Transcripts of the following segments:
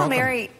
welcome. Mary,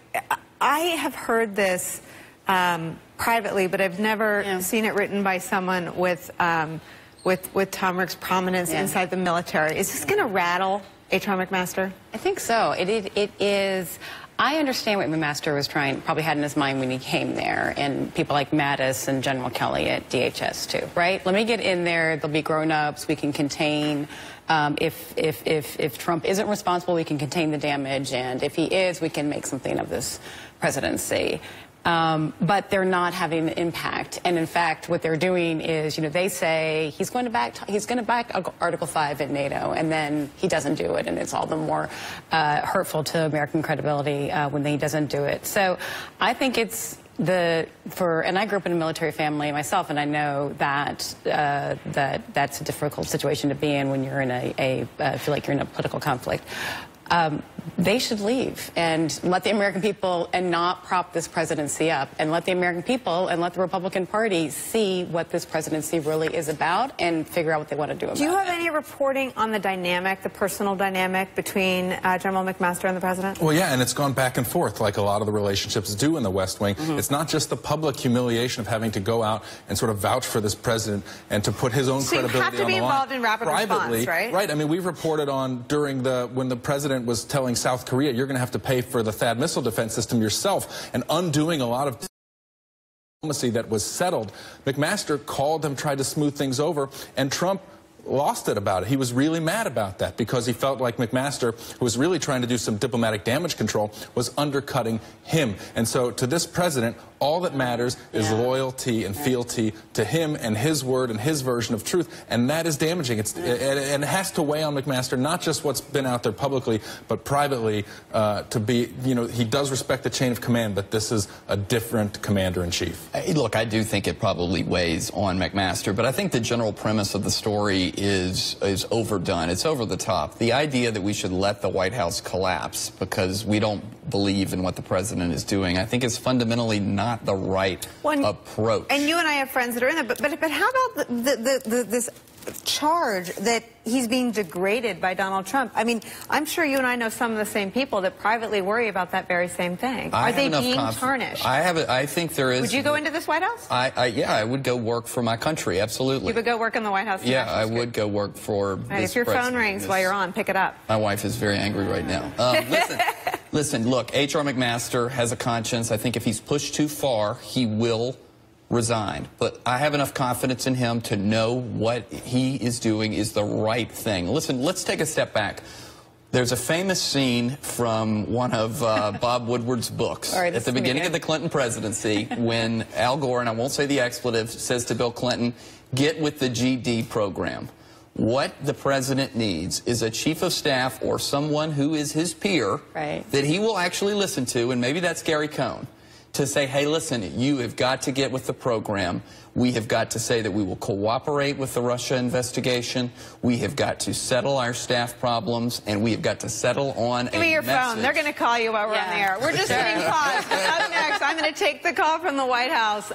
I have heard this privately, but I've never seen it written by someone with Tom Rick's prominence inside the military. Is this going to rattle H.R. McMaster? I think so. It is. I understand what McMaster was probably had in his mind when he came there, and people like Mattis and General Kelly at DHS too, right? Let me get in there. They'll be grown-ups. We can contain. If Trump isn't responsible, we can contain the damage, and if he is, we can make something of this presidency. But they're not having the impact, and in fact, what they're doing is, they say he's going to back Article 5 in NATO, and then he doesn't do it, and it's all the more hurtful to American credibility when he doesn't do it. So, I think it's and I grew up in a military family myself, and I know that that's a difficult situation to be in when you're in feel like you're in a political conflict. They should leave and let the American people and not prop this presidency up, and let the American people and let the Republican Party see what this presidency really is about and figure out what they want to do about it. Do you have any reporting on the dynamic, the personal dynamic between General McMaster and the president? Well, yeah, and it's gone back and forth like a lot of the relationships do in the West Wing. It's not just the public humiliation of having to go out and sort of vouch for this president and to put his own credibility on the line. So you have to be involved in rapid response, right? Right. I mean, we've reported on when the president was telling South Korea, you're going to have to pay for the THAAD missile defense system yourself, and undoing a lot of diplomacy that was settled. McMaster called them, tried to smooth things over, and Trump lost it about it. He was really mad about that because he felt like McMaster, who was really trying to do some diplomatic damage control, was undercutting him. And so to this president, all that matters is loyalty and fealty to him and his word and his version of truth, and that is damaging. And it has to weigh on McMaster, not just what's been out there publicly, but privately, to be, he does respect the chain of command, but this is a different commander-in-chief. Look, I do think it probably weighs on McMaster, but I think the general premise of the story is overdone. It's over the top. The idea that we should let the White House collapse because we don't believe in what the president is doing, I think is fundamentally not the right approach. And you and I have friends that are in there, but how about this charge that he's being degraded by Donald Trump? I mean, I'm sure you and I know some of the same people that privately worry about that very same thing. Are they being tarnished? I think there is. Would you go into this White House? Yeah, I would go work for my country, absolutely. You would go work in the White House? Yeah, I would go work for this if your phone rings while you're on, pick it up. My wife is very angry right now. Listen, look, H.R. McMaster has a conscience. I think if he's pushed too far, he will resign. But I have enough confidence in him to know what he is doing is the right thing. Listen, let's take a step back. There's a famous scene from one of Bob Woodward's books at the beginning of the Clinton presidency when Al Gore, and I won't say the expletive, says to Bill Clinton, "Get with the GD program." What the president needs is a chief of staff or someone who is his peer that he will actually listen to, and maybe that's Gary Cohn, to say, hey, listen, you have got to get with the program. We have got to say that we will cooperate with the Russia investigation. We have got to settle our staff problems, and we have got to settle on Give me your phone. They're going to call you while we're on the air. We're just hitting pause. Up next, I'm going to take the call from the White House.